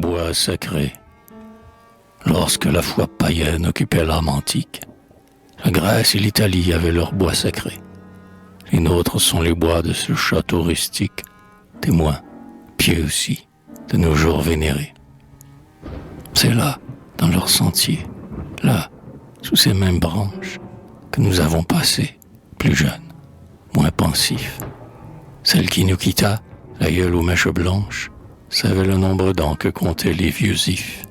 bois sacré. Lorsque la foi païenne occupait l'âme antique, la Grèce et l'Italie avaient leurs bois sacrés. Les nôtres sont les bois de ce château rustique, témoins, pieux aussi, de nos jours vénérés. C'est là, dans leurs sentiers, là, sous ces mêmes branches, que nous avons passé, plus jeunes, moins pensifs. Celle qui nous quitta, la gueule aux mèches blanches, savait le nombre d'ans que comptaient les vieux ifs.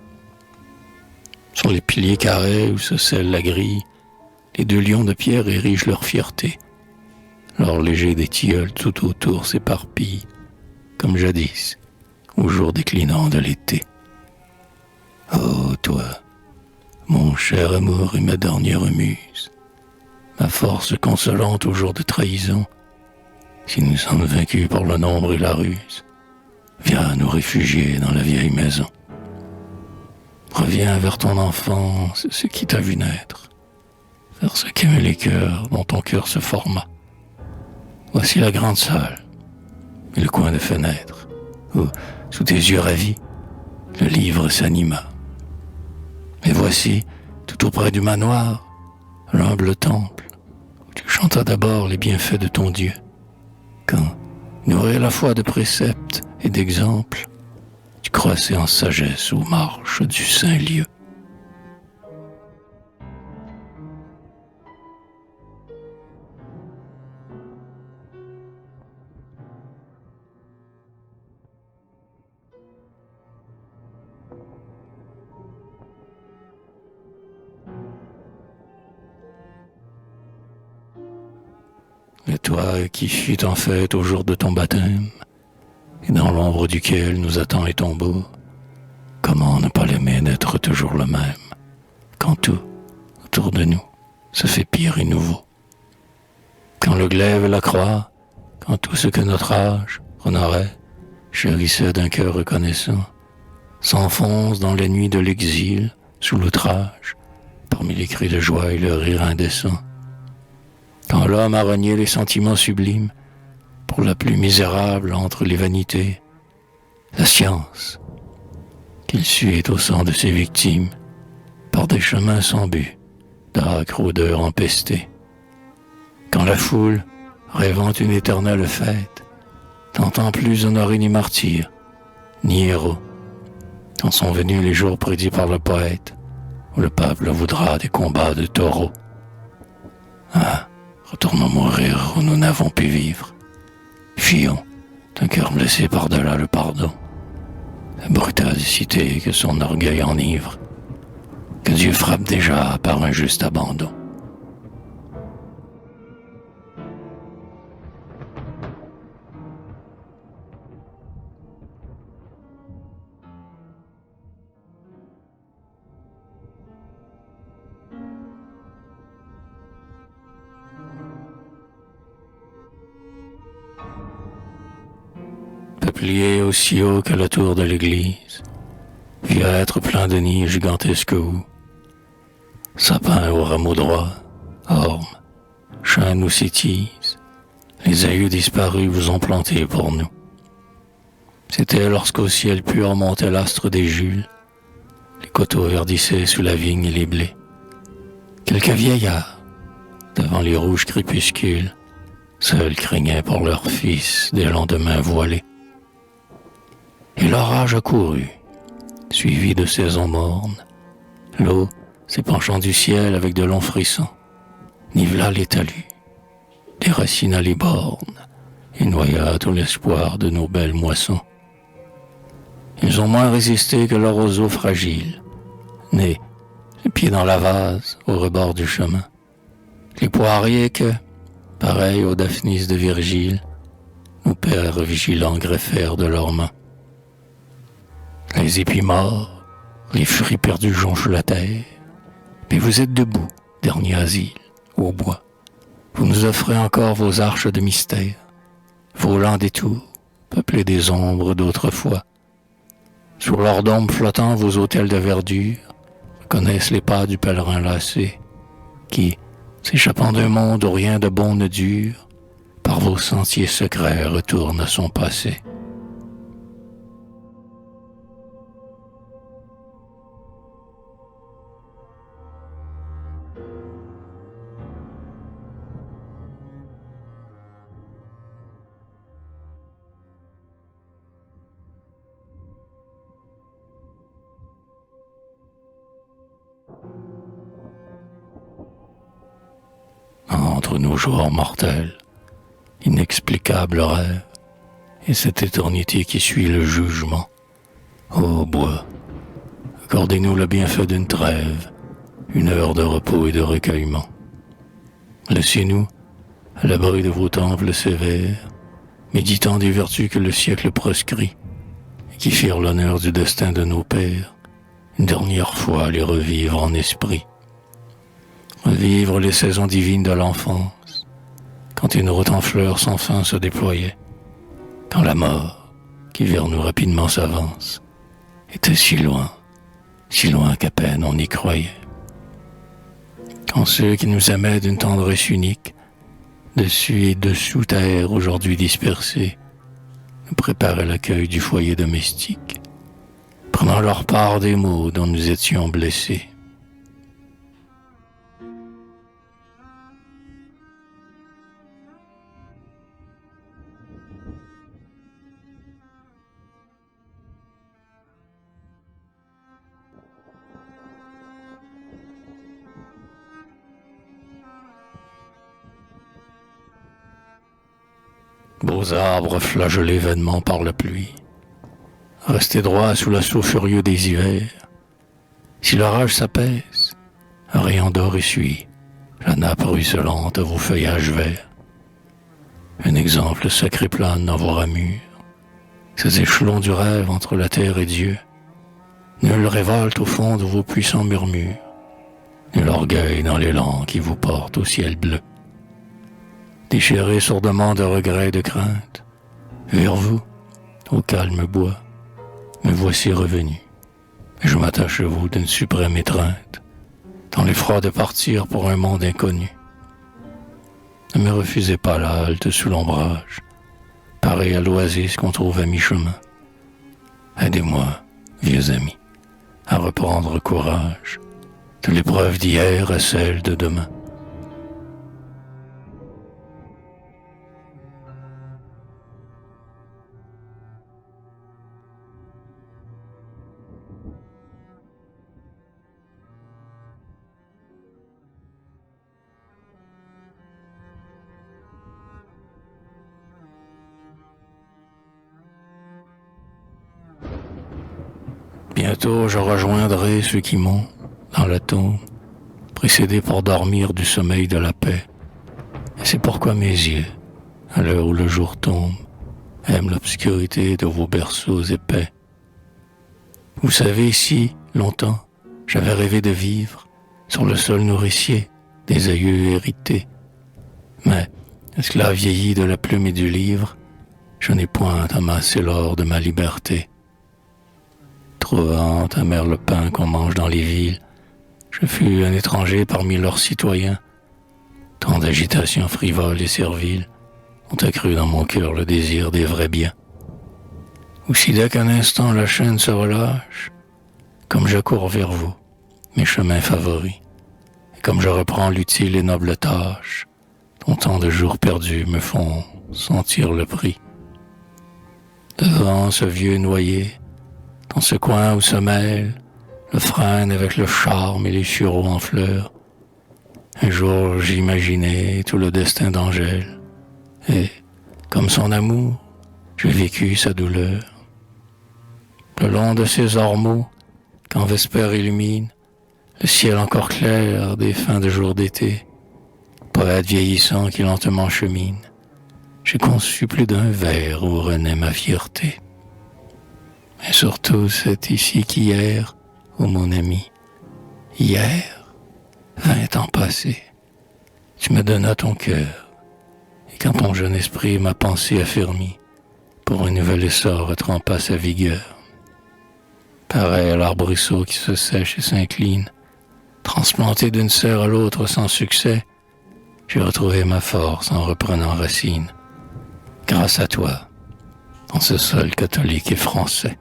Sur les piliers carrés où se scelle la grille, les deux lions de pierre érigent leur fierté. L'or léger des tilleuls tout autour s'éparpille, comme jadis, au jour déclinant de l'été. Oh, toi, mon cher amour et ma dernière muse, ma force consolante au jour de trahison, si nous sommes vaincus par le nombre et la ruse, viens nous réfugier dans la vieille maison. Reviens vers ton enfance, ce qui t'a vu naître, vers ce qu'aimaient les cœurs dont ton cœur se forma. Voici la grande salle, et le coin de fenêtre, où, sous tes yeux ravis, le livre s'anima. Et voici, tout auprès du manoir, l'humble temple, où tu chantas d'abord les bienfaits de ton Dieu, quand, nourri à la fois de préceptes et d'exemples, tu croissais en sagesse aux marches du saint lieu. Et toi qui fut en fête au jour de ton baptême, et dans l'ombre duquel nous attend les tombeaux, comment ne pas l'aimer d'être toujours le même, quand tout, autour de nous, se fait pire et nouveau. Quand le glaive et la croix, quand tout ce que notre âge honorait, chérissait d'un cœur reconnaissant, s'enfonce dans les nuits de l'exil, sous l'outrage, parmi les cris de joie et le rire indécent. Quand l'homme a renié les sentiments sublimes, pour la plus misérable entre les vanités, la science, qu'il suit au sang de ses victimes, par des chemins sans but, d'âcres odeurs empestées. Quand la foule, rêvant une éternelle fête, n'entend plus honorer ni martyr, ni héros, quand sont venus les jours prédits par le poète, où le peuple voudra des combats de taureaux. Ah, retournons mourir où nous n'avons pu vivre. Fuyons d'un cœur blessé par-delà le pardon, la brutale cité que son orgueil enivre, que Dieu frappe déjà par un juste abandon. Peuplier aussi haut que la tour de l'église, vieux être plein de nids gigantesques où, sapins aux rameaux droits, ormes, chênes ou cytises, les aïeux disparus vous ont plantés pour nous. C'était lorsqu'au ciel pur montait l'astre des Jules, les coteaux verdissaient sous la vigne et les blés. Quelques vieillards, devant les rouges crépuscules, seuls craignaient pour leurs fils des lendemains voilés. Et l'orage a couru, suivi de saisons mornes, l'eau s'épanchant du ciel avec de longs frissons, nivela les talus, déracina les bornes et noya tout l'espoir de nos belles moissons. Ils ont moins résisté que le roseau fragile, né, les pieds dans la vase, au rebord du chemin. Les poiriers que, pareils aux Daphnis de Virgile, nos pères vigilants greffèrent de leurs mains. Les épis morts, les fruits perdus jonchent la terre, mais vous êtes debout, dernier asile, au bois. Vous nous offrez encore vos arches de mystère, vos lents détours, peuplés des ombres d'autrefois. Sur leurs dômes flottants, vos autels de verdure reconnaissent les pas du pèlerin lassé, qui, s'échappant d'un monde où rien de bon ne dure, par vos sentiers secrets retourne à son passé. entre nos jours mortels, inexplicable rêve, et cette éternité qui suit le jugement. Ô bois, accordez-nous le bienfait d'une trêve, une heure de repos et de recueillement. Laissez-nous, à l'abri de vos temples sévères, méditant des vertus que le siècle proscrit, et qui firent l'honneur du destin de nos pères, une dernière fois les revivre en esprit. Revivre les saisons divines de l'enfance, quand une route en fleurs sans fin se déployait, quand la mort, qui vers nous rapidement s'avance, était si loin qu'à peine on y croyait. Quand ceux qui nous aimaient d'une tendresse unique, dessus et dessous terre aujourd'hui dispersés, nous préparaient l'accueil du foyer domestique, prenant leur part des maux dont nous étions blessés. Beaux arbres flagellés vainement par la pluie, restés droits sous l'assaut furieux des hivers. Si l'orage s'apaise, un rayon d'or essuie la nappe ruisselante à vos feuillages verts. Un exemple sacré plane dans vos ramures, ces échelons du rêve entre la terre et Dieu. Nul révolte au fond de vos puissants murmures, nul orgueil dans l'élan qui vous porte au ciel bleu. Déchiré sourdement de regrets et de craintes, vers vous, au calme bois, me voici revenu, et je m'attache à vous d'une suprême étreinte, dans l'effroi de partir pour un monde inconnu. Ne me refusez pas la halte sous l'ombrage, pareil à l'oasis qu'on trouve à mi-chemin. Aidez-moi, vieux amis, à reprendre courage de l'épreuve d'hier à celle de demain. Bientôt je rejoindrai ceux qui m'ont, dans la tombe, précédé pour dormir du sommeil de la paix. Et c'est pourquoi mes yeux, à l'heure où le jour tombe, aiment l'obscurité de vos berceaux épais. Vous savez, si, longtemps, j'avais rêvé de vivre sur le sol nourricier des aïeux hérités. Mais, esclave vieilli de la plume et du livre, je n'ai point amassé l'or de ma liberté. Trouvant amer le pain qu'on mange dans les villes, je fus un étranger parmi leurs citoyens. Tant d'agitations frivoles et serviles ont accru dans mon cœur le désir des vrais biens. Aussi dès qu'un instant la chaîne se relâche, comme je cours vers vous, mes chemins favoris, et comme je reprends l'utile et noble tâche, dont tant de jours perdus me font sentir le prix. Devant ce vieux noyer, dans ce coin où se mêlent le frêne avec le charme et les sureaux en fleurs, un jour j'imaginais tout le destin d'Angèle, et, comme son amour, j'ai vécu sa douleur. Le long de ses ormeaux, quand Vespère illumine le ciel encore clair des fins de jours d'été, poète vieillissant qui lentement chemine, j'ai conçu plus d'un vers où renaît ma fierté. Et surtout c'est ici qu'hier, ô mon ami, hier, 20 ans passés, tu me donnas ton cœur, et quand ton jeune esprit m'a pensée affermi, pour un nouvel essor retrempa sa vigueur. Pareil à l'arbrisseau qui se sèche et s'incline, transplanté d'une sœur à l'autre sans succès, j'ai retrouvé ma force en reprenant racine, grâce à toi, dans ce sol catholique et français.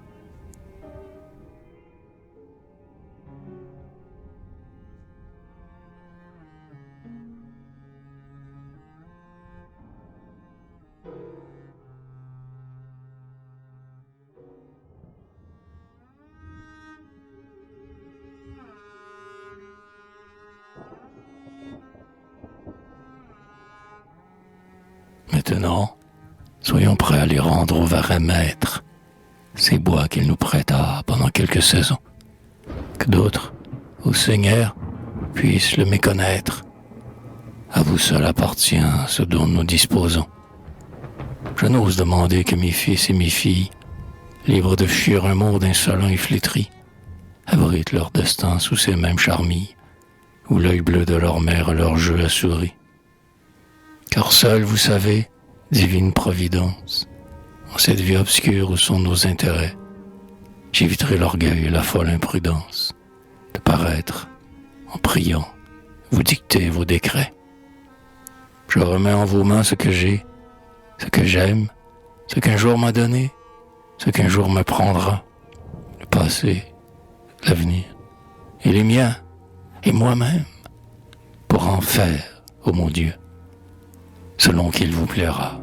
Maintenant, soyons prêts à les rendre au vrai maître, ces bois qu'il nous prêta pendant quelques saisons. Que d'autres, ô Seigneur, puissent le méconnaître. À vous seul appartient ce dont nous disposons. Je n'ose demander que mes fils et mes filles, libres de fuir un monde insolent et flétri, abritent leur destin sous ces mêmes charmilles, où l'œil bleu de leur mère leur jeu a souri. Car seul, vous savez, divine providence, en cette vie obscure où sont nos intérêts, j'éviterai l'orgueil et la folle imprudence de paraître, en priant, vous dicter vos décrets. Je remets en vos mains ce que j'ai, ce que j'aime, ce qu'un jour m'a donné, ce qu'un jour me prendra, le passé, l'avenir, et les miens, et moi-même, pour en faire, ô mon Dieu, selon qu'il vous plaira.